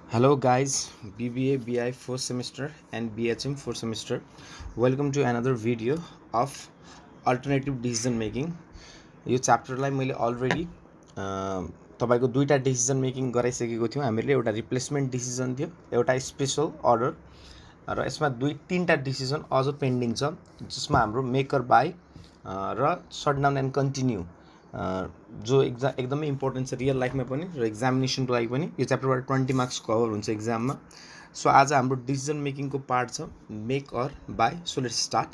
Hello guys, BBA, BI 4th semester and BHM 4th semester. Welcome to another video of alternative decision making. यो च्याप्टरलाई मैले already तपाईको दुईटा decision making गराइसकेको थियौँ हामीले। एउटा रिप्लेसमेन्ट डिसिजन थियो, एउटा स्पेशल अर्डर, र यसमा तीनटा डिसिजन अझ पेन्डिङ छ, जसमा हाम्रो मेकर बाई र शट डाउन एन्ड कन्टिन्यू जो एकदमै इम्पोर्टेन्ट छ रियल लाइफमा पनि र एक्जामिनेसनको लागि पनि। यो च्याप्टरबाट 20 मार्क्स कभर हुन्छ एक्जाममा। सो आज हाम्रो डिसिजन मेकिङको पार्ट छ make or buy. So let's start.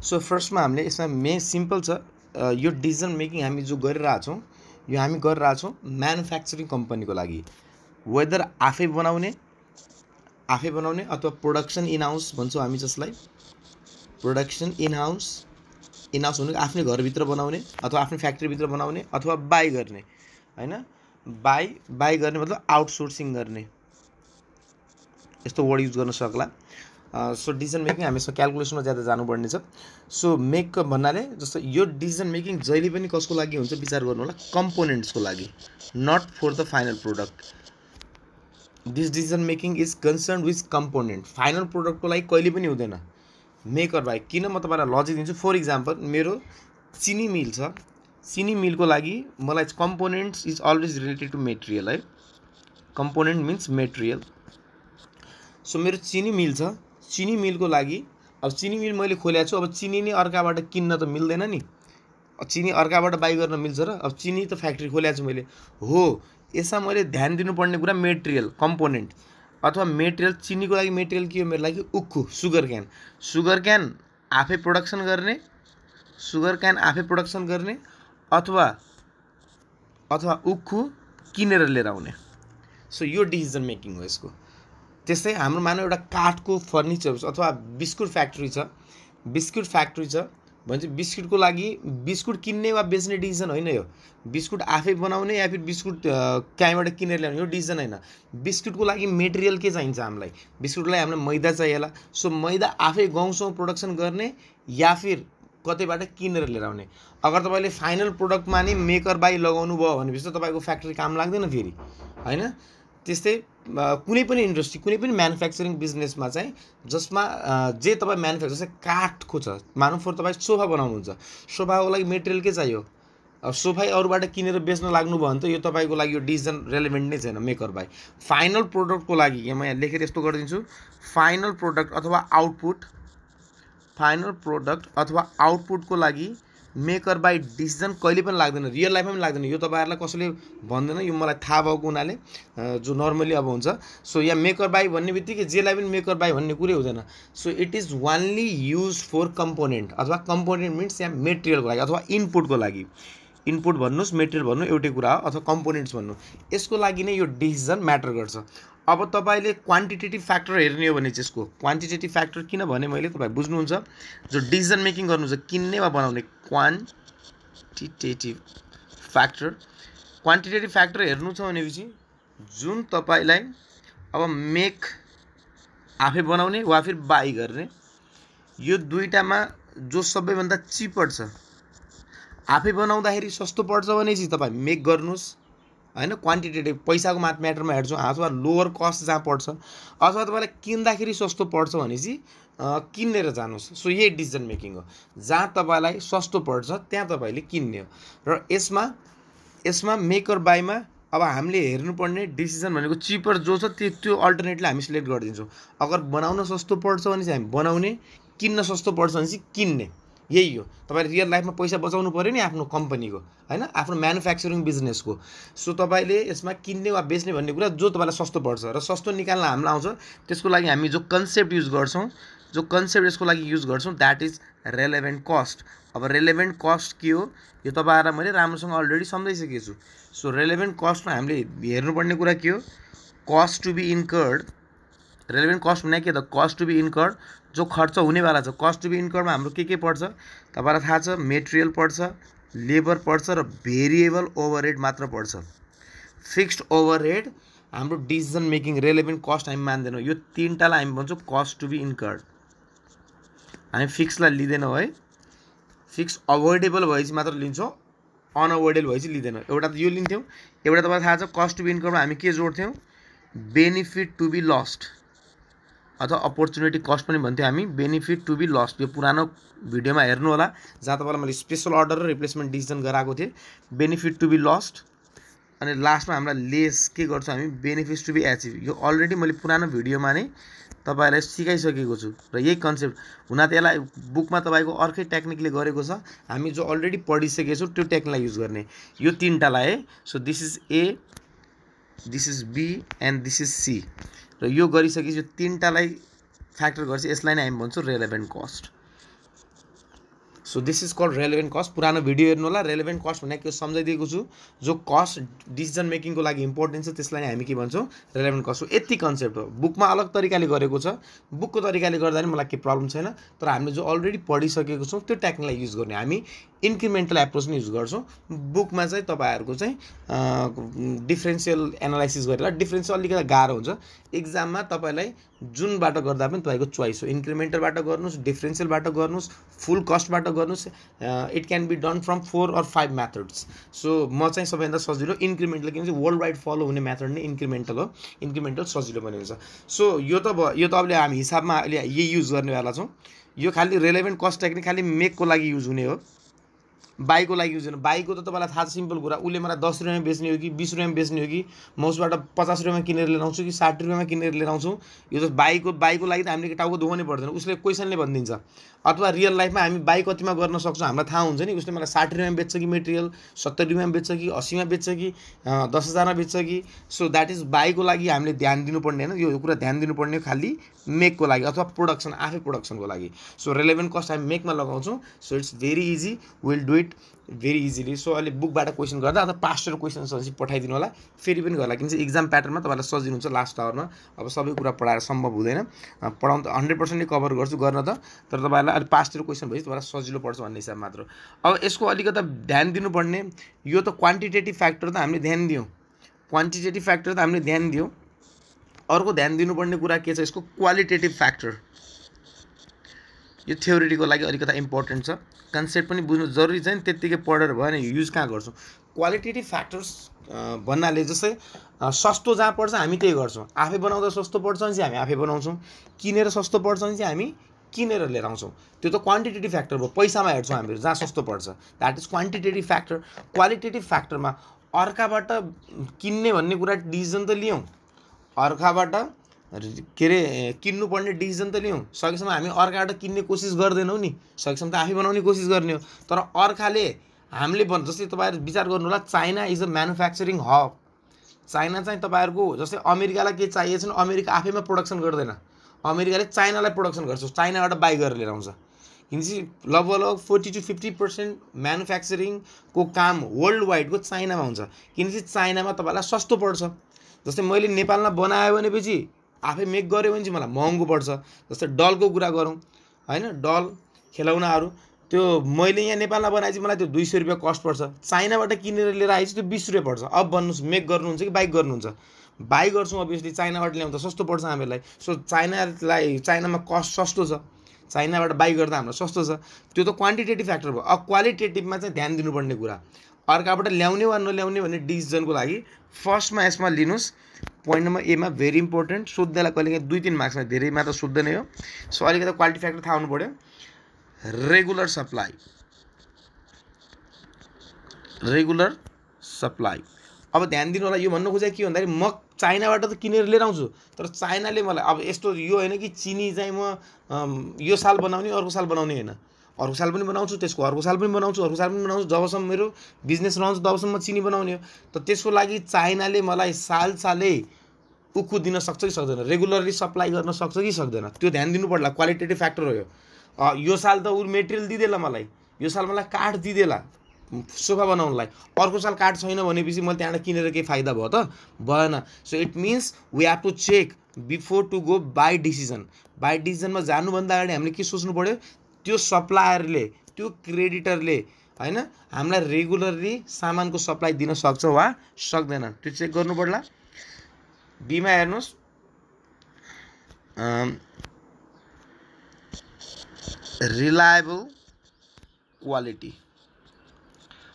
So फर्स्टमा हामीले यसमा मेन सिम्पल छ, यो डिसिजन मेकिङ हामी जो गरिरहेछौँ यो हामी गरिरहेछौँ म्यानुफ्याक्चरिङ कम्पनीको लागि, वेदर आफै बनाउने अथवा प्रोडक्सन इन हाउस भन्छौँ हामी जसलाई। प्रोडक्सन इन हाउस भनेको आफ्नै घरभित्र बनाउने अथवा आफ्नै फ्याक्ट्रीभित्र बनाउने अथवा बाई गर्ने, हैन। बाई गर्ने मतलब आउटसोर्सिङ गर्ने, यस्तो वर्ड युज गर्न सक्ला। सो डिसिजन मेकिङ हामी यसमा क्यालकुलेसनमा ज्यादा जानुपर्ने छ। सो मेक भन्नाले जस्तो यो डिसिजन मेकिङ जहिले पनि कसको लागि हुन्छ विचार गर्नु होला, कम्पोनेन्ट्सको लागि, not for the final product. This decision making is concern with component. Final प्रोडक्टको लागि कहिले पनि हुँदैन मेकर बाई। किन म तपाईँलाई लजिक दिन्छु। फर इक्जाम्पल मेरो चिनी मिल छ, चिनी मिलको लागि मलाई components is always related to material, है। Component means material. सो मेरो चिनी मिल छ, चिनी मिलको लागि अब चिनी मिल मैले खोलेको छु, अब चिनी नै अर्काबाट किन्न त मिल्दैन नि। चिनी अर्काबाट बाई गर्न मिल्छ र? अब चिनी त फ्याक्ट्री खोलेको छु मैले, हो। यसमा मैले ध्यान दिनुपर्ने कुरा मेटेरियल, कम्पोनेन्ट अथवा मेटेरियल। चिनीको लागि मेटेरियल के हो मेरो लागि? उक्खु, सुगर क्यान। सुगर क्यान आफै प्रोडक्सन गर्ने, अथवा उक्खु किनेर लिएर आउने। सो यो डिसिजन मेकिङ हो यसको। त्यस्तै हाम्रो मानव एउटा काठको फर्निचर अथवा बिस्कुट फ्याक्ट्री छ भने चाहिँ बिस्कुटको लागि बिस्कुट किन्ने वा बेच्ने डिसिजन होइन यो। बिस्कुट आफै बनाउने या फिर बिस्कुट कहीँबाट किनेर ल्याउने, यो डिसिजन होइन। बिस्कुटको लागि मेटेरियल के चाहिन्छ हामीलाई? बिस्कुटको लागि हामीलाई मैदा चाहिएला। सो मैदा आफै गाउँछौँ प्रोडक्सन गर्ने या फिर कतैबाट किनेर लिएर आउने। अगर तपाईँले फाइनल प्रोडक्टमा नै मेकर बाई लगाउनु भयो भनेपछि त तपाईँको फ्याक्ट्री काम लाग्दैन फेरि, होइन। त्यस्तै कुनै पनि इन्डस्ट्री, कुनै पनि म्यानुफ्याक्चरिङ बिजनेसमा चाहिँ जसमा जे तपाईँ म्यानुफ्याक्चर जस्तै काठको छ, मानौँ फर तपाईँ सोफा बनाउनुहुन्छ, सोफाको लागि मेटेरियल के चाहियो? अब सोफा अरूबाट किनेर बेच्न लाग्नुभयो भने त यो तपाईँको लागि यो डिसिजन रेलेभेन्ट नै छैन मेकर बाई। फाइनल प्रोडक्टको लागि यहाँ म यहाँ लेखेर यस्तो गरिदिन्छु, फाइनल प्रोडक्ट अथवा आउटपुटको लागि मेकर बाई डिसिजन कहिले पनि लाग्दैन, रियल लाइफमा पनि लाग्दैन। यो तपाईँहरूलाई कसैले भन्दैन, यो मलाई थाहा भएको हुनाले जो नर्मली अब हुन्छ। सो यहाँ मेकर बाई भन्ने बित्तिकै जेलाई पनि मेकर बाई भन्ने कुरै हुँदैन। So it is only use for component, अथवा कम्पोनेन्ट मिन्स यहाँ मेटेरियलको लागि अथवा इनपुटको लागि। इनपुट भन्नुहोस्, मेटेरियल भन्नु एउटै कुरा हो, अथवा कम्पोनेन्ट्स भन्नु, यसको लागि नै यो डिसिजन म्याटर गर्छ। अब तपाईँले क्वान्टिटेटिभ फ्याक्टर हेर्ने हो भने चाहिँ यसको क्वान्टिटेटिभ फ्याक्टर किन भने मैले तपाईँ बुझ्नुहुन्छ, जो डिसिजन मेकिङ गर्नुहुन्छ किन्ने वा बनाउने, क्वान्टिटेटिभ फ्याक्टर हेर्नु छ भनेपछि जुन तपाईँलाई अब मेक आफै बनाउने वा फिर बाई गर्ने, यो दुईटामा जो सबैभन्दा चिपर छ, आफै बनाउँदाखेरि सस्तो पर्छ भने चाहिँ तपाईँ मेक गर्नुहोस्, होइन। क्वान्टिटेटिभ पैसाको म्याटरमा हेर्छौँ, अथवा लोवर कस्ट जहाँ पर्छ, अथवा तपाईँलाई किन्दाखेरि सस्तो पर्छ भने चाहिँ किनेर जानुहोस्। सो यही डिसिजन मेकिङ हो, जहाँ तपाईँलाई सस्तो पर्छ त्यहाँ तपाईँले किन्ने हो। र यसमा मेकर बाईमा अब हामीले हेर्नुपर्ने डिसिजन भनेको चिपर जो छ त्यो अल्टरनेटली हामी सिलेक्ट गरिदिन्छौँ। अगर बनाउन सस्तो पर्छ भने चाहिँ हामी बनाउने, किन्न सस्तो पर्छ भने चाहिँ किन्ने। यही हो, तपाईँले रियल लाइफमा पैसा बचाउनु पऱ्यो नि आफ्नो कम्पनीको, होइन, आफ्नो म्यानुफ्याक्चरिङ बिजनेसको। सो तपाईँले यसमा किन्ने वा बेच्ने भन्ने कुरा जो तपाईँलाई सस्तो पर्छ र सस्तो निकाल्न हामीलाई आउँछ, त्यसको लागि हामी जो कन्सेप्ट यसको लागि युज गर्छौँ द्याट इज रेलेभेन्ट कस्ट। अब रेलेभेन्ट कस्ट के हो यो तपाईँहरूलाई मैले राम्रोसँग अलरेडी सम्झाइसकेको छु। सो रेलेभेन्ट कस्टमा हामीले हेर्नुपर्ने कुरा के हो? Cost to be incurred. Relevant cost भने के त? कस्ट टु बी इन्कर्ड, जो खर्च हुनेवाला छ। कस्ट टु बी इन्कर्डमा हाम्रो के पर्छ तपाईँलाई थाहा छ? मेटेरियल पर्छ, लेबर पर्छ र भेरिएबल ओभरहेड मात्र पर्छ। फिक्स्ड ओभरहेड हाम्रो डिसिजन मेकिङ रेलेभेन्ट कस्ट हामी मान्दैनौँ। यो तीनटालाई हामी भन्छौँ कस्ट टु बी इन्कर्ड। हामी फिक्सलाई लिँदैनौँ, है। फिक्स अभोइडेबल भएपछि मात्र लिन्छौँ, अनअभोइडेबल भएपछि लिँदैनौँ। एउटा त यो लिन्थ्यौँ, एउटा तपाईँलाई थाहा छ कस्ट टु बी इन्कर्डमा हामी के जोड्थ्यौँ? बेनिफिट टु बी लस्ट अथवा अपर्च्युनिटी कस्ट पनि भन्थ्यो हामी। बेनिफिट टु बी लस्ट यो पुरानो भिडियोमा हेर्नु होला जहाँ तपाईँलाई मैले स्पेसल अर्डर र रिप्लेसमेन्ट डिसिजन गराएको थिएँ। बेनिफिट टु बी लस्ट अनि लास्टमा हामीलाई लेस के गर्छौँ हामी, बेनिफिट्स टु बी एचिभ। यो अलरेडी मैले पुरानो भिडियोमा नै तपाईँहरूलाई सिकाइसकेको छु र यही कन्सेप्ट हुन त यसलाई बुकमा तपाईँको अर्कै टेक्निकले गरेको छ, हामी जो अलरेडी पढिसकेको छौँ त्यो टेक्निकलाई युज गर्ने। यो तीनटालाई है, so this is A, this is B and this is C र यो गरिसकेपछि यो तीनटालाई फ्याक्टर गर्छ, यसलाई नै हामी भन्छौँ relevant cost. So this is called relevant cost. पुरानो भिडियो हेर्नु होला। रेलेभेन्ट कस्ट भनेको के सम्झाइदिएको छु, जो कस्ट डिसिजन मेकिङको लागि इम्पोर्टेन्ट छ त्यसलाई हामी के भन्छौँ, रेलेभेन्ट कस्ट हो। यति कन्सेप्ट हो। बुकमा अलग तरिकाले गरेको छ, बुकको तरिकाले गर्दा पनि मलाई केही प्रब्लम छैन, तर हामीले जो अलरेडी पढिसकेको छौँ त्यो टेक्निकलाई युज गर्ने। हामी इन्क्रिमेन्टल एप्रोच नै युज गर्छौँ। बुकमा चाहिँ तपाईँहरूको चाहिँ डिफ्रेन्सियल एनालाइसिस गरेर, डिफ्रेन्सियल अलिकति गाह्रो हुन्छ। इक्जाममा तपाईँलाई जुनबाट गर्दा पनि तपाईँको चोइस हो, इन्क्रिमेन्टलबाट गर्नुहोस्, डिफ्रेन्सियलबाट गर्नुहोस्, फुल कस्टबाट गर्नुहोस्। It can be done from 4 or 5 methods. So म चाहिँ सबैभन्दा सजिलो इन्क्रिमेन्टल, किनकि वर्ल्ड वाइड फलो हुने मेथड नै इन्क्रिमेन्टल हो। इन्क्रिमेन्टल सजिलो पनि हुन्छ। सो यो त अब हामी हिसाबमा अहिले यही युज गर्नेवाला छौँ। यो खालि रेलेभेन्ट कस्ट टेक्निक खालि मेकको लागि युज हुने हो, बाईको लागि युज हुने। बाईको त तपाईँलाई थाहा छ, सिम्पल कुरा, उसले मलाई 10 रुपियाँमा बेच्ने हो कि 20 रुपियाँमा बेच्ने हो कि म उसबाट 50 रुपियाँमा किनेर लिएर आउँछु कि 60 रुपियाँमा किनेर लिएर आउँछु। यो त बाईको लागि त हामीले टाउको धोउनै पर्दैन, उसले क्वेसनले भनिदिन्छ। अथवा रियल लाइफमा हामी बाई कतिमा गर्न सक्छौँ हामीलाई थाहा हुन्छ नि। उसले मलाई 60 रुपियाँमा बेच्छ कि मेटेरियल, 70 रुपियाँमा बेच्छ कि 80मा बेच्छ कि 10,000मा बेच्छ कि। सो द्याट इज बाईको लागि हामीले ध्यान दिनुपर्ने होइन, यो कुरा ध्यान दिनुपर्ने खालि मेकको लागि अथवा प्रोडक्सन, आफै प्रोडक्सनको लागि। सो रेलेभेन्ट कस्ट हामी मेकमा लगाउँछौँ। So it's very easy, will do it very easily. So अहिले बुकबाट क्वेसन गर्दा अथवा पास्टर क्वेसन चाहिँ पठाइदिनु होला, फेरि पनि गर्ला, किनकि इक्जाम प्याटर्नमा तपाईँलाई सजिलो हुन्छ लास्ट आवरमा। अब सबै कुरा पढाएर सम्भव हुँदैन, पढाउनु त 100% कभर गर्छु गर्न त, तर तपाईँलाई अहिले पास्टर क्वेसन भएपछि तपाईँलाई सजिलो पर्छ भन्ने हिसाब मात्र। अब यसको अलिकति ध्यान दिनुपर्ने, यो त क्वान्टिटेटिभ फ्याक्टर त हामीले ध्यान दियौँ, क्वान्टिटेटिभ फ्याक्टर त हामीले ध्यान दियौँ। अर्को ध्यान दिनुपर्ने कुरा के छ, यसको क्वालिटेटिभ फ्याक्टर। यो थ्योरीको लागि अलिकति इम्पोर्टेन्ट छ, कन्सेप्ट पनि बुझ्नु जरुरी छैन, त्यत्तिकै पढेर भएन, युज कहाँ गर्छौँ। क्वालिटेटिभ फ्याक्टर्स भन्नाले जस्तै सस्तो जहाँ पर्छ हामी त्यही गर्छौँ। आफै बनाउँदा सस्तो पर्छ भने चाहिँ हामी आफै बनाउँछौँ, किनेर सस्तो पर्छ भने चाहिँ हामी किनेर लिएर आउँछौँ। त्यो त क्वान्टिटेटिभ फ्याक्टर भयो, पैसामा हेर्छौँ हामीहरू जहाँ सस्तो पर्छ, that is quantitative factor. Qualitative फ्याक्टरमा अर्काबाट किन्ने भन्ने कुरा डिसिजन त लियौँ, अर्काबाट के अरे किन्नुपर्ने डिसिजन त लियौँ, सकेसम्म हामी अर्काबाट किन्ने कोसिस गर्दैनौँ नि, सकेसम्म त आफै बनाउने कोसिस गर्ने हो। तर अर्काले हामीले जस्तै तपाईँहरू विचार गर्नु होला, China is a manufacturing hub. China चाहिँ तपाईँहरूको जस्तै अमेरिकालाई के चाहिएको छैन, अमेरिका आफैमा प्रोडक्सन गर्दैन, अमेरिकाले चाइनालाई प्रोडक्सन गर्छ, चाइनाबाट बाई गरेर लिएर आउँछ। किनकि लगभग 40 to 50% म्यानुफ्याक्चरिङको काम वर्ल्ड वाइडको चाइनामा हुन्छ, किनकि चाइनामा तपाईँलाई सस्तो पर्छ। जस्तै मैले नेपालमा बनायो भनेपछि आफै मेक गऱ्यो भने चाहिँ मलाई महँगो पर्छ। जस्तै डलको कुरा गरौँ होइन, डल खेलौनाहरू त्यो मैले यहाँ नेपालमा बनाएपछि मलाई त्यो 200 रुपियाँ कस्ट पर्छ, चाइनाबाट किनेर लिएर आएपछि त्यो 20 रुपियाँ पर्छ। अब भन्नुहोस् मेक गर्नुहुन्छ कि बाइक गर्नुहुन्छ? बाई गर्छौँ अभियसली, चाइनाबाट ल्याउँदा सस्तो पर्छ हामीलाई। सो चाइनामा कस्ट सस्तो छ, चाइनाबाट बाई गर्दा हाम्रो सस्तो छ। त्यो त क्वान्टिटेटिभ फ्याक्टर भयो। अब क्वालिटेटिभमा चाहिँ ध्यान दिनुपर्ने कुरा, अर्काबाट ल्याउने वा नल्याउने भन्ने डिसिजनको लागि फर्स्टमा यसमा लिनुहोस्, पोइन्ट नम्बर एमा भेरी इम्पोर्टेन्ट, सोध्दैलाई कहिलेकाहीँ 2-3 मार्क्समा, धेरैमा त सोध्दैन यो। सो अलिकति क्वालिटी फ्याक्टर थाहा हुनु पऱ्यो। Regular supply, regular supply. अब ध्यान दिनु होला, यो भन्नु खोजेको के भन्दाखेरि म चाइनाबाट त किनेर लिएर आउँछु, तर चाइनाले मलाई अब यस्तो यो होइन कि चिनी चाहिँ म यो साल बनाउने अर्को साल बनाउने होइन, अर्को साल पनि बनाउँछु, त्यसको अर्को साल पनि बनाउँछु, अर्को साल पनि बनाउँछु, जबसम्म मेरो बिजनेस रहन्छ तबसम्म चिनी बनाउने हो। त त्यसको लागि चाइनाले मलाई सालै उखु दिन सक्छ कि सक्दैन, रेगुलरली सप्लाई गर्न सक्छ कि सक्दैन, त्यो ध्यान दिनु पर्ला। क्वालिटेटिभ फ्याक्टर हो यो साल त ऊ मेटेरियल दिँदेला मलाई, यो साल मलाई काठ दिँदेला सोफा बनाउनलाई, अर्को साल काठ छैन भनेपछि मैले त्यहाँबाट किनेर केही फाइदा भयो त भएन। So it means we have to check before to go buy decision. Buy डिसिजनमा जानुभन्दा अगाडि हामीले के सोच्नु पऱ्यो, त्यो सप्लायरले, त्यो क्रेडिटरले होइन हामीलाई रेगुलरली सामानको सप्लाई दिन सक्छ वा सक्दैन, त्यो चेक गर्नु पर्ला। बीमा हेर्नुहोस्, रिलायबल क्वालिटी।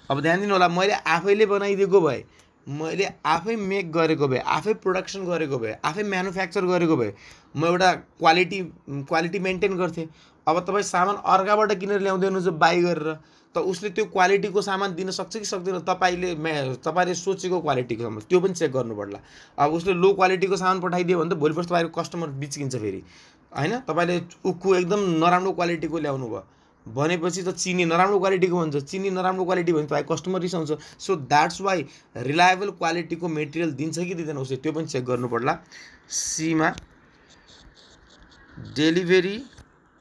अब ध्यान दिनु होला, मैले आफैले बनाइदिएको भए मैले आफै मेक गरेको भए, आफै प्रोडक्सन गरेको भए, आफै म्यानुफ्याक्चर गरेको भए म एउटा क्वालिटी मेन्टेन गर्थेँ। अब तपाईँ सामान अर्काबाट किनेर ल्याउँदै हुनुहुन्छ बाई गरेर, त उसले त्यो क्वालिटीको सामान दिन सक्छ कि सक्दैन? तपाईँले सोचेको क्वालिटीको सामान त्यो पनि चेक गर्नु पर्ला। अब उसले लो क्वालिटीको सामान पठाइदियो भने त भोलि पर्सि तपाईँको कस्टमर बिच्किन्छ फेरि, होइन? तपाईँले उक्कु एकदम नराम्रो क्वालिटीको ल्याउनु भयो भनेपछि त चिनी नराम्रो क्वालिटीको भन्छ, चिनी नराम्रो क्वालिटी भने तपाईँ कस्टमर रिसाउँछ। सो द्याट्स वाइ रिलायबल क्वालिटीको मेटेरियल दिन्छ कि दिँदैन उसले त्यो पनि चेक गर्नु पर्ला। सीमा डेलिभरी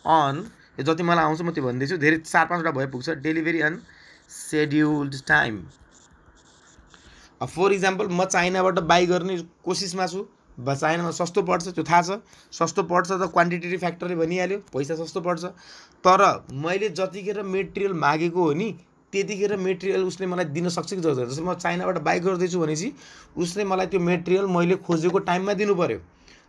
अन, यो जति मलाई आउँछ म त्यो भन्दैछु, धेरै 4-5वटा भए पुग्छ। Delivery on scheduled time. For example म चाइनाबाट बाई गर्ने कोसिसमा छु, चाइनामा सस्तो पर्छ त्यो थाहा छ, सस्तो पर्छ त क्वान्टिटी फ्याक्टरले भनिहाल्यो, पैसा सस्तो पर्छ। तर मैले जतिखेर मेटेरियल मागेको हो नि त्यतिखेर मेटेरियल उसले मलाई दिन सक्छ कि सक्दैन? जस्तै म चाइनाबाट बाई गर्दैछु भनेपछि उसले मलाई त्यो मेटेरियल मैले खोजेको टाइममा दिनु पऱ्यो।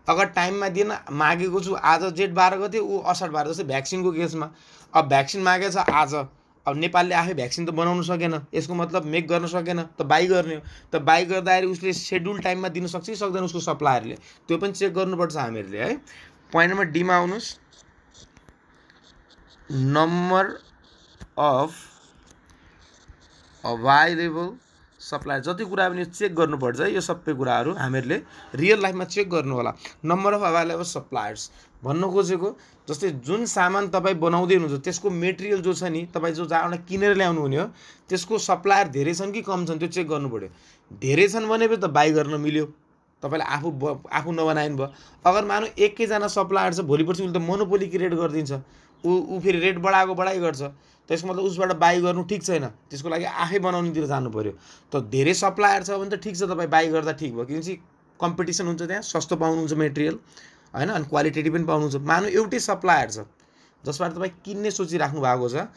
अगर टाइममा दिन मागेको छु आज जेठ 12 गते, ऊ असार 12, जस्तै भ्याक्सिनको केसमा अब भ्याक्सिन मागेको छ आज, अब नेपालले आफै भ्याक्सिन त बनाउनु सकेन, यसको मतलब मेक गर्न सकेन, त बाई गर्ने हो। त बाई गर्दाखेरि उसले सेड्युल टाइममा दिन सक्छ कि सक्दैन उसको सप्लायरले, त्यो पनि चेक गर्नुपर्छ हामीहरूले है। पोइन्ट नम्बर डीमा आउनुहोस्। नम्बर अफ अभाइलेबल सप्लायर, जति कुरा पनि चेक गर्नुपर्छ है। यो सबै कुराहरू हामीहरूले रियल लाइफमा चेक गर्नु होला। नम्बर अफ अभाइलेबल सप्लायर्स भन्नु खोजेको, जस्तै जुन सामान तपाईँ बनाउँदै हुनुहुन्छ त्यसको मेटेरियल जो छ नि, तपाईँ जो जहाँबाट किनेर ल्याउनु हुने हो त्यसको सप्लायर धेरै छन् कि कम छन् त्यो चेक गर्नु पऱ्यो। धेरै छन् भने त बाई गर्न मिल्यो, तपाईँले आफू नबनाइनु भयो। अगर मानौँ एकैजना सप्लायर छ, भोलि पर्सि उसले त मोनोपोली क्रिएट गरिदिन्छ, ऊ फेरि रेट बढाइ गर्छ, त्यसको मतलब उसबाट बाई गर्नु ठिक छैन, त्यसको लागि आफै बनाउनुतिर जानु पऱ्यो। त धेरै सप्लायर छ भने त ठिक छ, तपाईँ बाई गर्दा ठिक भयो, किनकि कम्पिटिसन हुन्छ त्यहाँ, सस्तो पाउनुहुन्छ मेटेरियल, होइन? अनि क्वालिटी पनि पाउनुहुन्छ। मानौँ एउटै सप्लायर छ जसबाट तपाईँ किन्ने सोचिराख्नु भएको छ,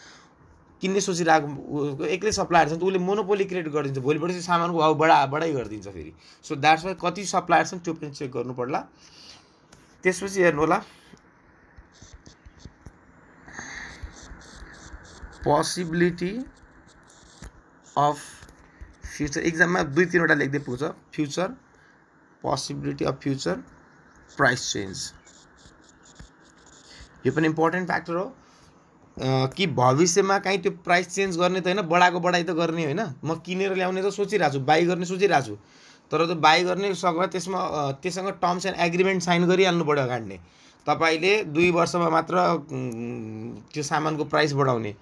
एक्लै सप्लायर छ त उसले मोनोपोली क्रिएट गरिदिन्छ, भोलि पर्सि सामानको भाउ बढाइ गरिदिन्छ फेरि। सो द्याट्स वाइ कति सप्लायर छन् त्यो पनि चेक गर्नु पर्ला। त्यसपछि हेर्नु होला पोसिबिलिटी अफ फ्युचर। इक्जाममा 2-3वटा लेख्दै पुग्छ। Future, possibility of future price change, यो पनि इम्पोर्टेन्ट फ्याक्टर हो कि भविष्यमा काहीँ त्यो प्राइस चेन्ज गर्ने त होइन, बढाइ त गर्ने होइन। म किनेर ल्याउने त सोचिरहेको छु, बाई गर्ने सोचिरहेको छु, तर त्यो बाई गर्ने सक्दा त्योसँग टर्म्स एन्ड एग्रिमेन्ट साइन गरिहाल्नु पऱ्यो अगाडि नै। तपाईँले 2 वर्षमा मात्र त्यो सामानको प्राइस बढाउने,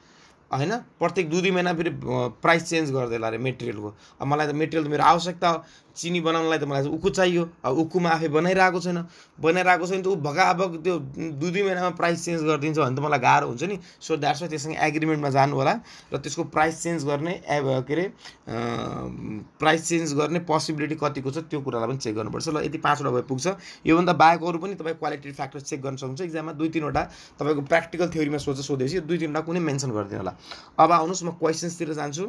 होइन? प्रत्येक 2-2 महिना फेरि प्राइस चेन्ज गरिदिएला अरे मेटेरियलको। अब मलाई त मेटेरियल त मेरो आवश्यकता हो, चिनी बनाउनलाई त मलाई उक्कु चाहियो, अब उक्कुमा आफै बनाइरहेको छैन त ऊ भगाभग त्यो 2-2 महिनामा प्राइस चेन्ज गरिदिन्छ भने त मलाई गाह्रो हुन्छ नि। सो द्याट्स वाइ त्यससँग एग्रिमेन्टमा जानु होला र त्यसको प्राइस चेन्ज गर्ने प्राइस चेन्ज गर्ने पोसिबिलिटी कतिको छ त्यो कुरालाई पनि चेक गर्नुपर्छ। ल यति 5वटा भए पुग्छ। योभन्दा बाहेक अरू पनि तपाईँ क्वालिटी फ्याक्टर चेक गर्न सक्नुहुन्छ। इक्जाममा 2-3वटा तपाईँको प्र्याक्टिकल थ्योरीमा सोधेपछि 2-3वटा कुनै मेन्सन गरिदिनु होला। अब आउनुहोस् म क्वेसन्सतिर जान्छु।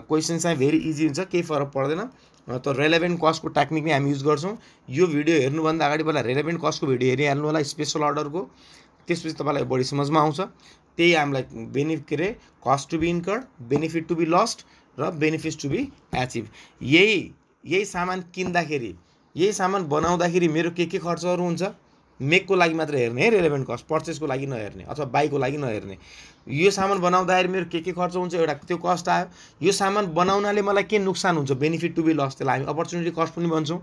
क्वेसन चाहिँ भेरी इजी हुन्छ, केही फरक पर्दैन। त रेलेभेन्ट कस्टको टेक्निक नै हामी युज गर्छौँ। यो भिडियो हेर्नुभन्दा अगाडि पहिला रेलेभेन्ट कस्टको भिडियो हेरिहाल्नु होला, स्पेसल अर्डरको, त्यसपछि तपाईँलाई बढी समझमा आउँछ। त्यही हामीलाई cost to be incurred, benefit to be lost र बेनिफिट्स टु बी एचिभ। यही सामान किन्दाखेरि, यही सामान बनाउँदाखेरि मेरो के खर्चहरू हुन्छ, मेकको लागि मात्र हेर्ने है रेलेभेन्ट कस्ट, पर्चेसको लागि नहेर्ने अथवा बाईको लागि नहेर्ने। यो सामान बनाउँदाखेरि मेरो के खर्च हुन्छ, एउटा त्यो कस्ट आयो। यो सामान बनाउनाले मलाई के नुक्सान हुन्छ, बेनिफिट टु बी लस, त्यसलाई हामी अपर्च्युनिटी कस्ट पनि भन्छौँ,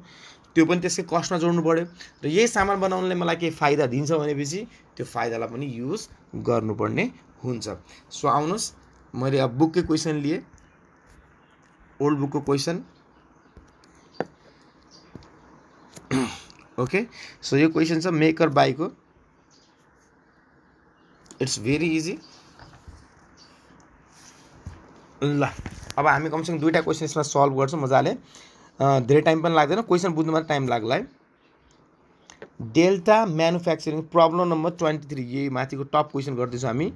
त्यो पनि त्यसकै कस्टमा जोड्नु पऱ्यो। र यही सामान बनाउनाले मलाई के फाइदा दिन्छ भनेपछि त्यो फाइदालाई पनि युज गर्नुपर्ने हुन्छ। सो आउनुहोस्, मैले अब बुककै क्वेसन लिएँ, ओल्ड बुकको क्वेसन। ओके, सो यो क्वेसन छ मेकर बाईको। It's very easy. ल अब हामी कमसेकम 2टा क्वेसन यसमा सल्भ गर्छौँ मजाले, धेरै टाइम पनि लाग्दैन, क्वेसन बुझ्नुमा टाइम लाग्ला है। डेल्टा म्यानुफ्याक्चरिङ प्रब्लम नम्बर 23, यही माथिको टप क्वेसन गर्दैछौँ हामी।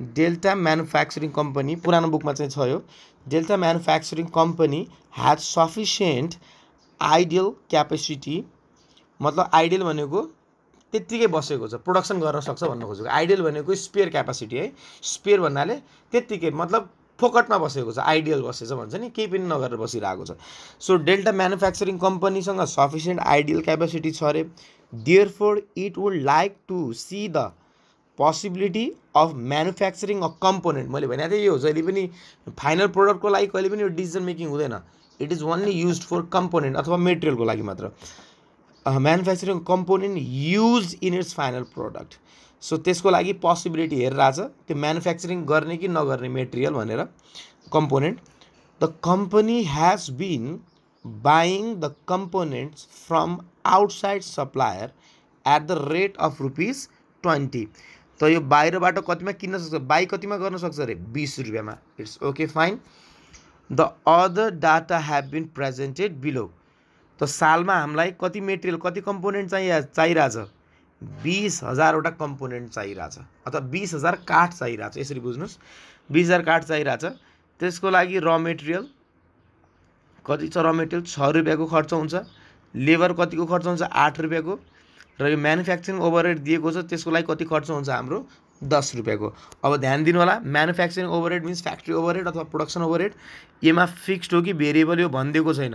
डेल्टा म्यानुफ्याक्चरिङ कम्पनी, पुरानो बुकमा चाहिँ छ यो। Delta manufacturing company has sufficient ideal capacity, मतलब आइडियल भनेको त्यत्तिकै बसेको छ, प्रोडक्सन गर्न सक्छ भन्न खोजेको। आइडियल भनेको स्पेयर क्यापेसिटी है, स्पेयर भन्नाले त्यत्तिकै, मतलब फोकटमा बसेको छ, आइडियल बसेछ भन्छ नि, केही पनि नगरेर बसिरहेको छ। सो डेल्टा म्यानुफ्याक्चरिङ कम्पनीसँग सफिसियन्ट आइडियल क्यापेसिटी छ अरे, therefore it would like to see the possibility of manufacturing a component. मैले भनेको थिएँ यो जहिले पनि फाइनल प्रोडक्टको लागि कहिले पनि यो डिसिजन मेकिङ हुँदैन, it is only use for component अथवा मेटेरियलको लागि मात्र। Manufacturing component use in its final product. So त्यसको लागि पोसिबिलिटी हेरिरहेछ त्यो म्यानुफ्याक्चरिङ गर्ने कि नगर्ने मेटेरियल भनेर, component. The company has been buying the components from outside supplier at the rate of ₹20। त यो बाहिरबाट कतिमा किन्न सक्छ, बाई कतिमा गर्न सक्छ अरे, 20 रुपियाँमा। It's okay fine. The other data have been presented below. त सालमा हामीलाई कति मेटेरियल कति कम्पोनेन्ट चाहिरहेछ, 20,000वटा कम्पोनेन्ट चाहिरहेछ, अथवा 20,000 काठ चाहिरहेछ, यसरी बुझ्नुहोस्। 20,000 काठ चाहिरहेछ। त्यसको लागि र मेटेरियल कति छ, र मेटेरियल 6 रुपियाँको खर्च हुन्छ, लेबर कतिको खर्च हुन्छ, 8 रुपियाँको, र यो म्यानुफ्याक्चरिङ ओभरहेड दिएको छ त्यसको लागि कति खर्च हुन्छ हाम्रो, 10 रुपियाँको। अब ध्यान दिनु होला, manufacturing overhead means factory overhead अथवा प्रोडक्सन ओभरहेड। यसमा फिक्स्ड हो कि भेरिएबल यो भनिदिएको छैन,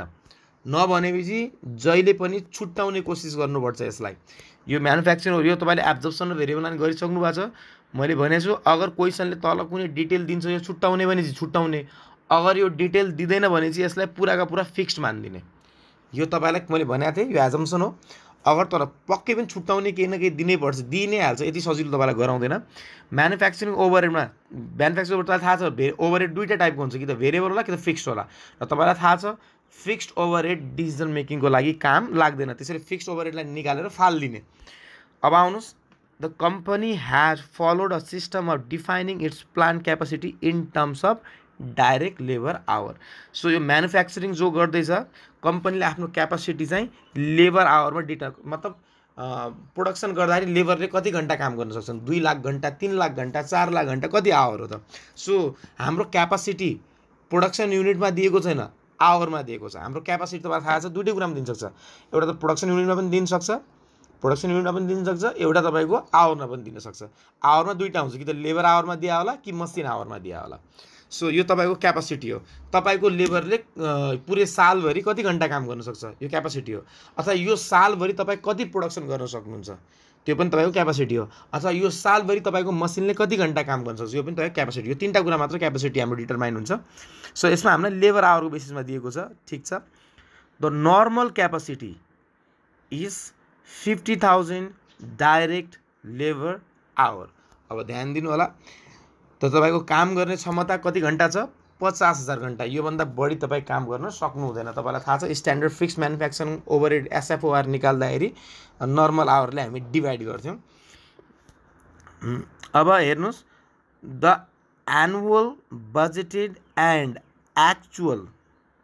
नभनेपछि जहिले पनि छुट्याउने कोसिस गर्नुपर्छ यसलाई। यो म्यानुफ्याक्चरिङ यो तपाईँले एब्जर्प्सन र भेरिएबल लाइन गरिसक्नु भएको छ। मैले भनेको छु अगर क्वेसनले तल कुनै डिटेल दिन्छ यो छुट्याउने भने चाहिँ छुट्याउने, अगर यो डिटेल दिँदैन भने चाहिँ यसलाई पुराका पुरा फिक्स्ड मानिदिने। यो तपाईँलाई मैले भनेको थिएँ, यो एजम्सन हो। अगर तर पक्कै पनि छुट्याउने केही न केही दिनै पर्छ, दिइ नै हाल्छ, यति सजिलो तपाईँलाई गराउँदैन। म्यानुफ्याक्चरिङ ओभरहेडमा म्यानुफ्याक्चरिङ ओभरहेड थाहा छ, ओभरहेड दुईवटा टाइपको हुन्छ, कि त भेरिएबल होला कि त फिक्स्ड होला। र तपाईँलाई थाहा छ फिक्स्ड ओभरहेड डिसिजन मेकिङको लागि काम लाग्दैन, त्यसरी फिक्स्ड ओभरहेडलाई निकालेर फालिदिने। अब आउनुहोस्, the company has followed a system of defining its plant capacity in terms of direct labour hour. So यो म्यानुफ्याक्चरिङ जो गर्दैछ कम्पनीले आफ्नो क्यापेसिटी चाहिँ लेबर आवरमा मतलब प्रोडक्सन गर्दाखेरि लेबरले कति घन्टा काम गर्न सक्छन्, 2 लाख घन्टा, 3 लाख घन्टा, 4 लाख घन्टा, कति आवर हो त। सो हाम्रो क्यापेसिटी प्रोडक्सन युनिटमा दिएको छैन, आवरमा दिएको छ। हाम्रो क्यापेसिटी तपाईँलाई थाहा छ दुईटै कुरामा दिन सक्छ, एउटा त प्रोडक्सन युनिटमा पनि दिन सक्छ, एउटा तपाईँको आवरमा पनि दिन सक्छ। आवरमा दुईवटा हुन्छ, कि त लेबर आवरमा दिया होला कि मसिन आवरमा दिया होला। सो यो तपाईँको क्यापेसिटी हो। तपाईँको लेबरले पुरै सालभरि कति घन्टा काम गर्न सक्छ, यो क्यापेसिटी हो। अथवा यो सालभरि तपाईँ कति प्रोडक्सन गर्न सक्नुहुन्छ, त्यो पनि तपाईँको क्यापेसिटी हो। अथवा यो सालभरि तपाईँको मसिनले कति घन्टा काम गर्न सक्छ, यो पनि तपाईँको क्यापेसिटी हो। 3टा कुरा मात्र क्यापेसिटी हाम्रो डिटरमाइन हुन्छ। सो यसमा हामीलाई लेबर आवरको बेसिसमा दिएको छ, ठिक छ। The normal capacity is 50,000 direct labour our. अब ध्यान दिनु होला, त तपाईँको काम गर्ने क्षमता कति घन्टा छ, 50,000 घन्टा। योभन्दा बढी तपाईँ काम गर्न सक्नु हुँदैन। तपाईँलाई थाहा छ स्ट्यान्डर्ड फिक्स म्यानुफ्याक्चरिङ ओभरहेड एसएफओआर निकाल्दाखेरि नर्मल आवरले हामी डिभाइड गर्थ्यौँ। अब हेर्नुहोस्, the annual budgeted and actual,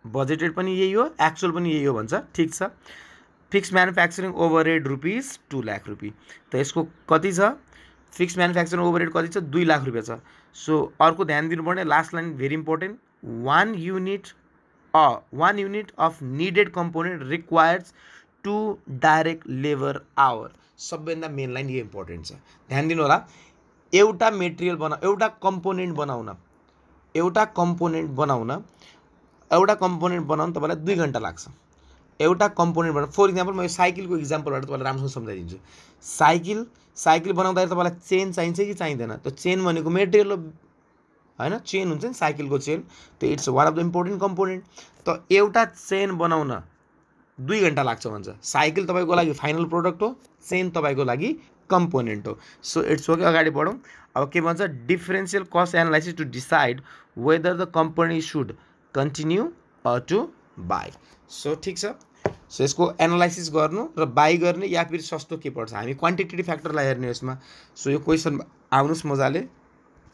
budgeted पनि यही हो, एक्चुअल पनि यही हो भन्छ, ठिक छ। Fix manufacturing overhead ₹2 lakh. त यसको कति छ, फिक्स म्यानुफ्याक्चरिङ ओभरहेड कति छ, 2 लाख रुपियाँ छ। सो अर्को ध्यान दिनुपर्ने last line very important, 1 unit of needed component requires 2 direct labour our. सबैभन्दा मेन लाइन यो इम्पोर्टेन्ट छ, ध्यान दिनु होला। एउटा मेटेरियल एउटा कम्पोनेन्ट बनाउन तपाईँलाई 2 घन्टा लाग्छ। एउटा कम्पोनेन्ट बनाउन, फर इक्जाम्पल म यो साइकलको इक्जाम्पलबाट तपाईँलाई राम्रोसँग सम्झाइदिन्छु। साइकल बनाउँदाखेरि तपाईँलाई चेन चाहिन्छ कि चाहिँदैन, त चेन भनेको मेटेरियल हो हैन, चेन हुन्छ नि साइकलको चेन, त it's one of the important component. त एउटा चेन बनाउन 2 घन्टा लाग्छ भन्छ। साइकल तपाईँको लागि फाइनल प्रोडक्ट हो, चेन तपाईँको लागि कम्पोनेन्ट हो। सो इट्स ओके, अगाडि बढौँ। अब के भन्छ, differential cost analysis to decide whether the company should continue or to buy. So ठिक छ। सो यसको एनालाइसिस गर्नु र बाई गर्ने या फिर सस्तो के पर्छ, हामी क्वान्टिटेटिभ फ्याक्टरलाई हेर्ने यसमा। सो यो क्वेसन आउनुहोस् मजाले,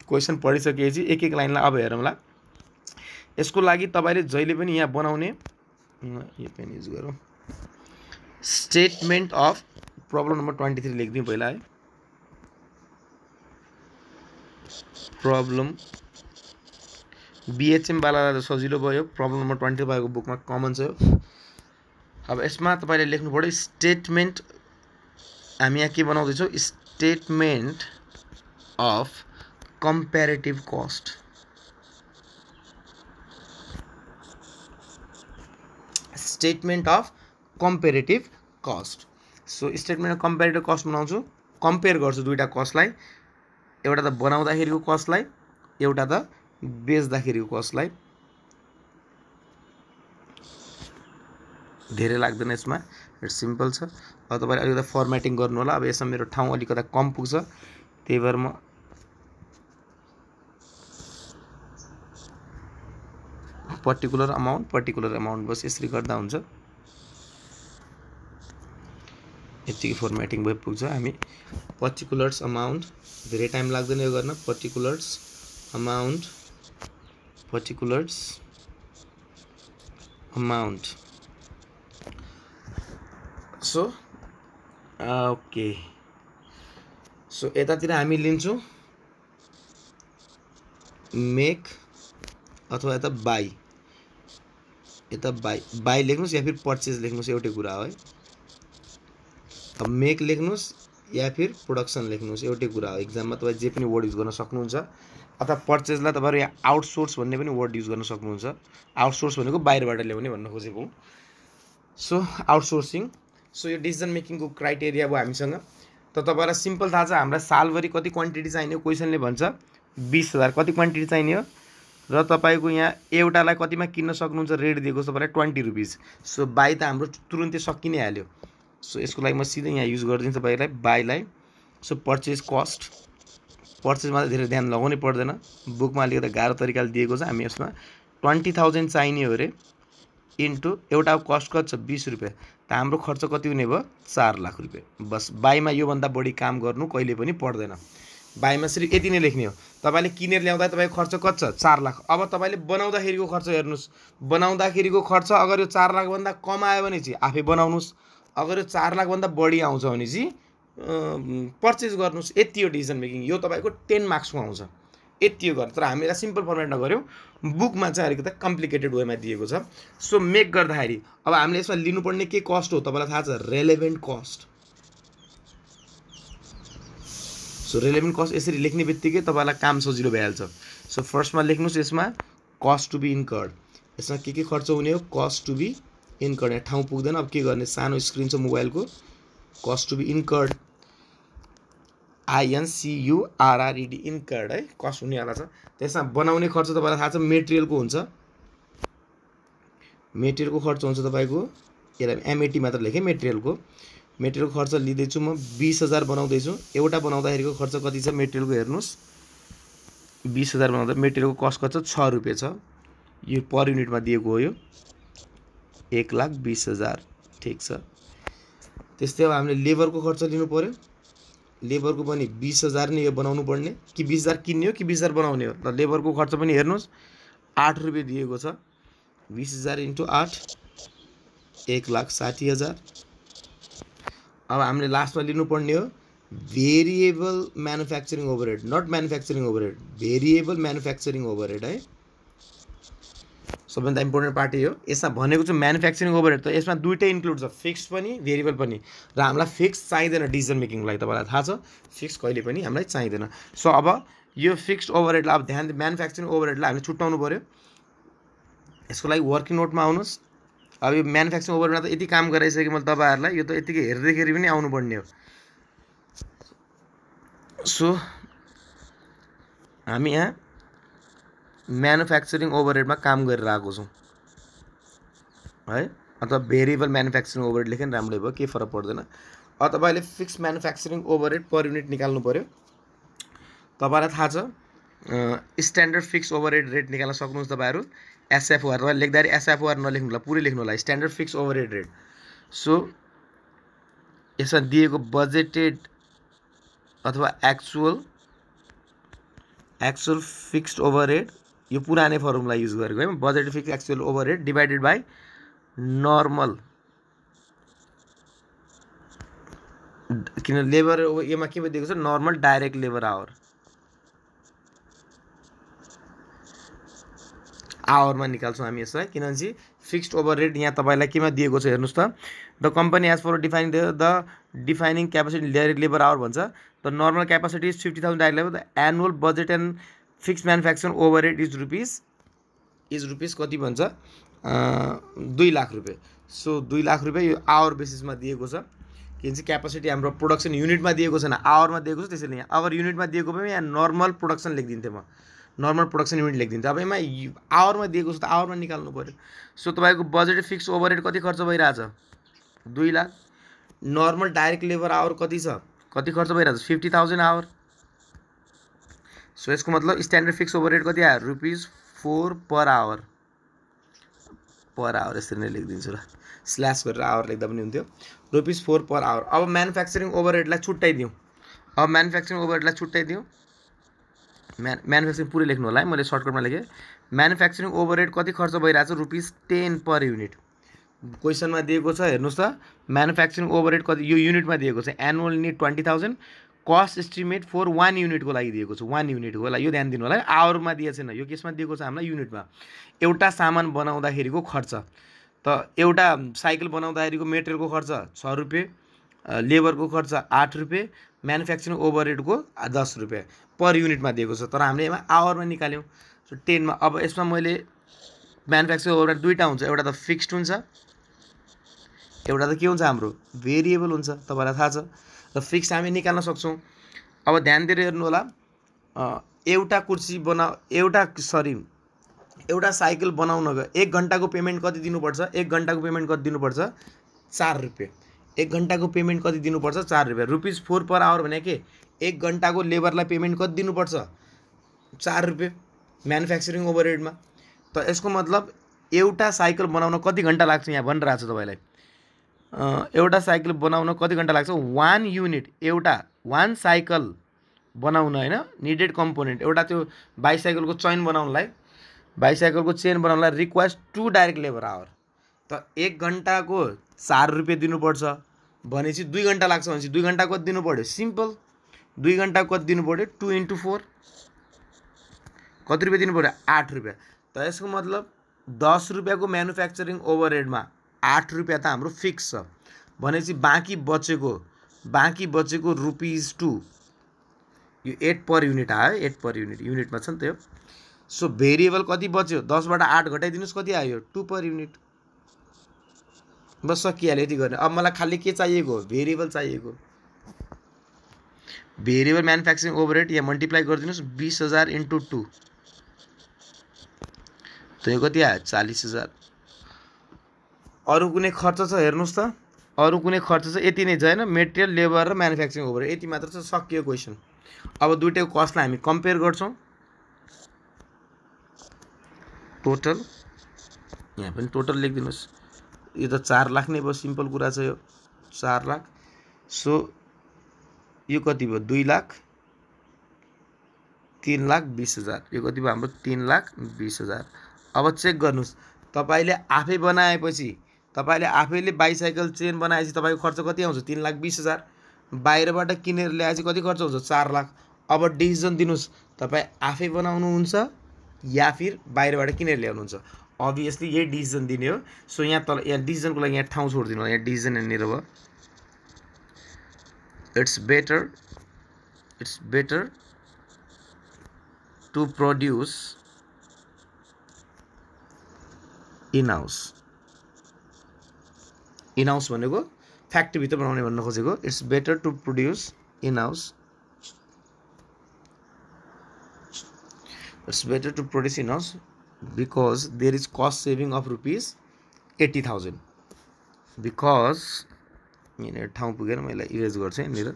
क्वेसन पढिसकेपछि एक एक लाइनलाई अब हेरौँला। यसको लागि तपाईँले जहिले पनि यहाँ बनाउने, यो पेन युज गरौँ, स्टेटमेन्ट अफ प्रब्लम नम्बर 23 लेखिदिउँ पहिला है। प्रब्लम बिएचएम वालालाई त सजिलो भयो, प्रब्लम नम्बर 23 भएको बुकमा कमन छ। अब यसमा तपाईँले लेख्नु पऱ्यो स्टेटमेन्ट, हामी यहाँ के बनाउँदैछौँ, statement of comparative cost. Statement of comparative cost. So statement of comparative cost बनाउँछु, कम्पेयर गर्छु दुईवटा कस्टलाई, एउटा त बनाउँदाखेरिको कस्टलाई, एउटा त बेच्दाखेरिको कस्टलाई। धेरै लाग्दैन यसमा, इट्स सिम्पल छ। अब तपाईँले अलिकति फर्मेटिङ गर्नु होला। अब यसमा मेरो ठाउँ अलिकति कम पुग्छ, त्यही भएर म पर्टिकुलर अमाउन्ट बस यसरी गर्दा हुन्छ। यतिकै फर्मेटिङ भइ पुग्छ। हामी पर्टिकुलर्स अमाउन्ट, धेरै टाइम लाग्दैन यो गर्न। Particulars amount so okay. So यतातिर हामी लिन्छौँ मेक अथवा यता बाई, बाई लेख्नुहोस् या फिर पर्चेज लेख्नुहोस्, एउटै कुरा हो है। अब मेक लेख्नुहोस् या फिर प्रोडक्सन लेख्नुहोस्, एउटै कुरा हो। एक्जाममा तपाईँ जे पनि वर्ड युज गर्न सक्नुहुन्छ, अथवा पर्चेजलाई तपाईँहरू यहाँ आउटसोर्स भन्ने पनि वर्ड युज गर्न सक्नुहुन्छ। आउटसोर्स भनेको बाहिरबाट ल्याउने भन्न खोजेको हुँ। So outsourcing. सो यो डिसिजन मेकिङको क्राइटेरिया भयो हामीसँग। त तपाईँलाई सिम्पल थाहा छ हामीलाई सालभरि कति क्वान्टिटी चाहिने हो। क्वेसनले भन्छ 20,000 कति क्वान्टिटी चाहिने हो, र तपाईँको यहाँ एउटालाई कतिमा किन्न सक्नुहुन्छ, रेट दिएको छ तपाईँलाई 20 रुपिस। सो बाई त हाम्रो तुरुन्तै सकि नै हाल्यो। सो यसको लागि म सिधै यहाँ युज गरिदिन्छु तपाईँलाई बाईलाई। सो पर्चेज कस्ट, पर्चेजमा त धेरै ध्यान लगाउनै पर्दैन, बुकमा अलिकति गाह्रो तरिकाले दिएको छ। हामी यसमा 20,000 चाहिने हो अरे, इन्टु एउटा कस्ट कति छ 20 रुपियाँ, त हाम्रो खर्च कति हुने भयो 4 लाख रुपियाँ। बस बाईमा योभन्दा बढी काम गर्नु कहिले पनि पर्दैन। बाईमा सिर्फ यति नै लेख्ने हो। तपाईँले किनेर ल्याउँदा तपाईँको खर्च कति छ 4 लाख। अब तपाईँले बनाउँदाखेरिको खर्च हेर्नुहोस्, बनाउँदाखेरिको खर्च अगर यो 4 लाखभन्दा कम आयो भने चाहिँ आफै बनाउनुहोस्, अगर यो 4 लाखभन्दा बढी आउँछ भने चाहिँ पर्चेज गर्नुहोस्। यति हो डिसिजन मेकिङ। यो तपाईँको 10 मार्क्समा आउँछ, यति हो गर्नु। तर हामीलाई सिम्पल फर्मेटमा गऱ्यौँ, बुकमा चाहिँ अलिकति कम्प्लिकेटेड वेमा दिएको छ। सो मेक गर्दाखेरि अब हामीले यसमा लिनुपर्ने के कस्ट हो तपाईँलाई थाहा छ, relevant cost. So relevant cost यसरी लेख्ने बित्तिकै तपाईँलाई काम सजिलो भइहाल्छ। सो फर्स्टमा लेख्नुहोस् यसमा कस्ट टु बी इन्कर्ड, यसमा के खर्च हुने हो, कस्ट टु बी इन्कर्ड। यहाँ ठाउँ पुग्दैन, अब के गर्ने, सानो स्क्रिन छ मोबाइलको, cost to be incurred, INCURRED incurred है, कस्ट हुनेवाला छ। त्यसमा बनाउने खर्च तपाईँलाई थाहा छ मेटेरियलको हुन्छ, मेटेरियलको खर्च हुन्छ तपाईँको, यसलाई MAT मात्र लेखेँ, मेटेरियलको खर्च लिँदैछु म 20,000 बनाउँदैछु। एउटा बनाउँदाखेरिको खर्च कति छ मेटेरियलको हेर्नुहोस्, 20,000 बनाउँदा मेटेरियलको कस्ट कति छ 6 रुपियाँ छ। यो पर युनिटमा दिएको हो, यो 1,20,000 ठिक छ। त्यस्तै अब हामीले लेबरको खर्च लिनु पर्यो, लेबरको पनि 20,000 नै यो बनाउनु पर्ने, कि 20,000 किन्ने हो कि 20,000 बनाउने हो। र लेबरको खर्च पनि हेर्नुहोस् 8 रुपियाँ दिएको छ, 20,000 × 8 1,60,000। अब हामीले लास्टमा लिनुपर्ने हो variable manufacturing overhead, not manufacturing overhead, variable manufacturing overhead है। सबैभन्दा इम्पोर्टेन्ट पार्ट हो। यसमा भनेको चाहिँ म्यानुफ्याक्चरिङ ओभरहेड, त यसमा दुईटै इन्क्लुड छ, फिक्स पनि भेरिएबल पनि। र हामीलाई फिक्स चाहिँदैन डिसिजन मेकिङको लागि, तपाईँलाई थाहा छ फिक्स कहिले पनि हामीलाई चाहिँदैन। सो अब यो फिक्स्ड ओभरहेडलाई अब ध्यान, म्यानुफ्याक्चरिङ ओभरहेडलाई हामीले छुट्याउनु पऱ्यो। यसको लागि वर्किङ नोटमा आउनुहोस्। अब यो म्यानुफ्याक्चरिङ ओभरहेडमा त यति काम गराइसकेँ मैले तपाईँहरूलाई, यो त यतिकै हेर्दैखेरि पनि आउनुपर्ने हो। सो हामी यहाँ म्यानुफ्याक्चरिङ ओभरहेडमा काम गरेर आएको छौँ है, अथवा भेरिएबल म्यानुफ्याक्चरिङ ओभरहेड लेख्यो भने राम्रै भयो, केही फरक पर्दैन। अब तपाईँले fix manufacturing overhead per unit निकाल्नु पऱ्यो। तपाईँलाई थाहा छ स्ट्यान्डर्ड फिक्स ओभरहेड रेट निकाल्न सक्नुहुन्छ तपाईँहरू। SFOR तपाईँले लेख्दाखेरि SFOR नलेख्नु होला, पुरै लेख्नु होला, standard fix overhead rate. So यसमा दिएको बजेटेड अथवा एक्चुअल फिक्स्ड ओभरहेड, यो पुरानै फर्मुला युज गरेको है, budgeted fix actual overhead divided by normal, किन लेबर योमा के दिएको छ नर्मल डाइरेक्ट लेबर आवरमा निकाल्छौँ हामी यसलाई, किनभने चाहिँ फिक्स्ड ओभरहेड यहाँ तपाईँलाई केमा दिएको छ हेर्नुहोस् त, the company as for defining the defining capacity direct labour hour भन्छ। The normal capacity is 50,000 direct labour, the annual budget and fix manufacturing overhead is rupees कति भन्छ 2 लाख रुपियाँ। सो 2 लाख रुपियाँ यो आवर बेसिसमा दिएको छ, के भन्छ क्यापासिटी हाम्रो प्रोडक्सन युनिटमा दिएको छैन, आवरमा दिएको छ। त्यसैले यहाँ आवर युनिटमा दिएको भए यहाँ नर्मल प्रोडक्सन लेखिदिन्थेँ म, नर्मल प्रोडक्सन युनिट लेखिदिन्थेँ। अब यसमा आवरमा दिएको छ त आवरमा निकाल्नु पऱ्यो। सो तपाईँको बजेट फिक्स ओभरहेड कति खर्च भइरहेछ? 2 lakh. Normal direct labour our कति छ, कति खर्च भइरहेछ? 50,000 आवर। सो यसको मतलब स्ट्यान्डर्ड फिक्स ओभरहेड कति आयो? ₹4 पर आवर, पर आवर यसरी नै लेखिदिन्छु ल, स्ल्यास गरेर आवर लेख्दा पनि हुन्थ्यो। ₹4 पर आवर। अब म्यानुफ्याक्चरिङ ओभरहेडलाई छुट्याइदिउँ, अब म्यानुफ्याक्चरिङ ओभरहेडलाई छुट्याइदिउँ। म्यानुफ्याक्चरिङ पुरै लेख्नु होला है, मैले सर्टकटमा लेखेँ। म्यानुफ्याक्चरिङ ओभरहेड कति खर्च भइरहेछ? ₹10 पर युनिट। क्वेसनमा दिएको छ हेर्नुहोस् त, म्यानुफ्याक्चरिङ ओभरहेड कति यो युनिटमा दिएको छ, annual need 20,000, cost estimate for 1 युनिटको लागि दिएको छ, 1 युनिटको होला, यो ध्यान दिनु होला है। आवरमा दिएको छैन, यो केसमा दिएको छ हामीलाई युनिटमा। एउटा सामान बनाउँदाखेरिको खर्च, त एउटा साइकल बनाउँदाखेरिको मेटेरियलको खर्च ₹6, लेबरको खर्च ₹8, म्यानुफ्याक्चरिङ ओभरहेडको ₹10 पर युनिटमा दिएको छ, तर हामीले यसमा आवरमा निकाल्यौँ। सो 10 मा। अब यसमा मैले म्यानुफ्याक्चरिङ ओभरहेड दुईवटा हुन्छ, एउटा त फिक्स्ड हुन्छ, एउटा त के हुन्छ हाम्रो भेरिएबल हुन्छ, तपाईँलाई थाहा छ। र फिक्स हामी निकाल्न सक्छौँ। अब ध्यान दिएर हेर्नु होला, एउटा कुर्सी एउटा साइकल बनाउन 1 घन्टाको पेमेन्ट कति दिनुपर्छ? 1 घन्टाको पेमेन्ट कति दिनुपर्छ? ₹4। 1 घन्टाको पेमेन्ट कति दिनुपर्छ? ₹4। ₹4 पर आवर भने के? 1 घन्टाको लेबरलाई पेमेन्ट कति दिनुपर्छ? ₹4 म्यानुफ्याक्चरिङ ओभरहेडमा। त यसको मतलब एउटा साइकल बनाउन कति घन्टा लाग्छ यहाँ भनिरहेको छ तपाईँलाई। एउटा साइकल बनाउन कति घन्टा लाग्छ? 1 युनिट, एउटा 1 साइकल बनाउन होइन, निडेड कम्पोनेन्ट एउटा त्यो बाइसाइकलको चेन बनाउनलाई, बाइसाइकलको चेन बनाउनलाई रिक्वायर्स 2 डाइरेक्ट लेबर आवर। त 1 घन्टाको ₹4 दिनुपर्छ भनेपछि 2 घन्टा लाग्छ भनेपछि 2 घन्टा कति दिनु पऱ्यो? सिम्पल, 2 घन्टा कति दिनु पऱ्यो? 2 × 4 कति रुपियाँ दिनु पऱ्यो? ₹8। त यसको मतलब ₹10 को म्यानुफ्याक्चरिङ ओभरहेडमा ₹8 त हाम्रो फिक्स छ भनेपछि बाँकी बचेको ₹2, यो 8 पर युनिट आयो, 8 पर युनिट, युनिटमा छ नि त यो। सो भेरिएबल कति बच्यो? 10 बाट 8 घटाइदिनुहोस्, कति आयो? 2 पर युनिट। बस सकिहाल्यो, यति गर्ने। अब मलाई खालि के चाहिएको? भेरिएबल चाहिएको। भेरिएबल म्यानुफ्याक्चरिङ ओभरहेड यहाँ मल्टिप्लाई गरिदिनुहोस्, 20,000 × 2, त यो कति आयो? 40,000। अरू कुनै खर्च छ हेर्नुहोस् त, अरू कुनै खर्च छ? यति नै छ होइन, मेटेरियल, लेबर र म्यानुफ्याक्चरिङ ओभरहेड, यति मात्र छ, सकियो क्वेसन। अब दुईटैको कस्टलाई हामी कम्पेयर गर्छौँ। टोटल, यहाँ पनि टोटल लेखिदिनुहोस्, यो त 4 लाख नै भयो, सिम्पल कुरा छ यो, 4 लाख। सो यो कति भयो? 2 लाख, 3,20,000, यो कति भयो हाम्रो? 3,20,000। अब चेक गर्नुहोस्, तपाईँले आफै बनाएपछि, तपाईँले आफैले बाइसाइकल चेन बनाएपछि तपाईँको खर्च कति आउँछ? 3,20,000। बाहिरबाट किनेर ल्याएपछि कति खर्च हुन्छ? 4 लाख। अब डिसिजन दिनुहोस्, तपाईँ आफै बनाउनुहुन्छ या फिर बाहिरबाट किनेर ल्याउनुहुन्छ? अभियसली यही डिसिजन दिने हो। सो यहाँ तल, यहाँ डिसिजनको लागि यहाँ ठाउँ छोडिदिनु होला, यहाँ डिसिजन यहाँनिर भयो। It's better to produce in house भनेको फ्याक्ट्रीभित्र बनाउने भन्न खोजेको। It's better to produce in house, because there is cost saving of ₹80,000। Because यहाँनिर ठाउँ पुगेर मैले इरेज गर्छु यहाँनिर।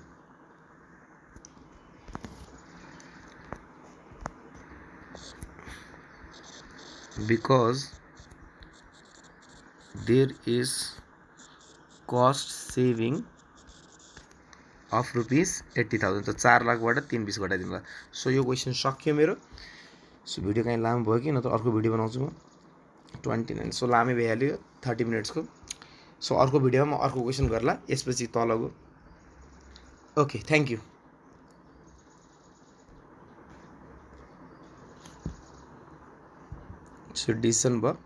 Because there is cost saving of ₹80,000। त 4 लाखबाट 3,20 घटाइदिनु होला। सो यो क्वेसन सक्यो मेरो। सो भिडियो कहीँ लामो भयो कि, नत्र अर्को भिडियो बनाउँछु म। 29, सो लामै भइहाल्यो 30 मिनट्सको। सो अर्को भिडियोमा म अर्को क्वेसन गर्ला, यसपछि तलको। Okay, thank you. So decision भयो।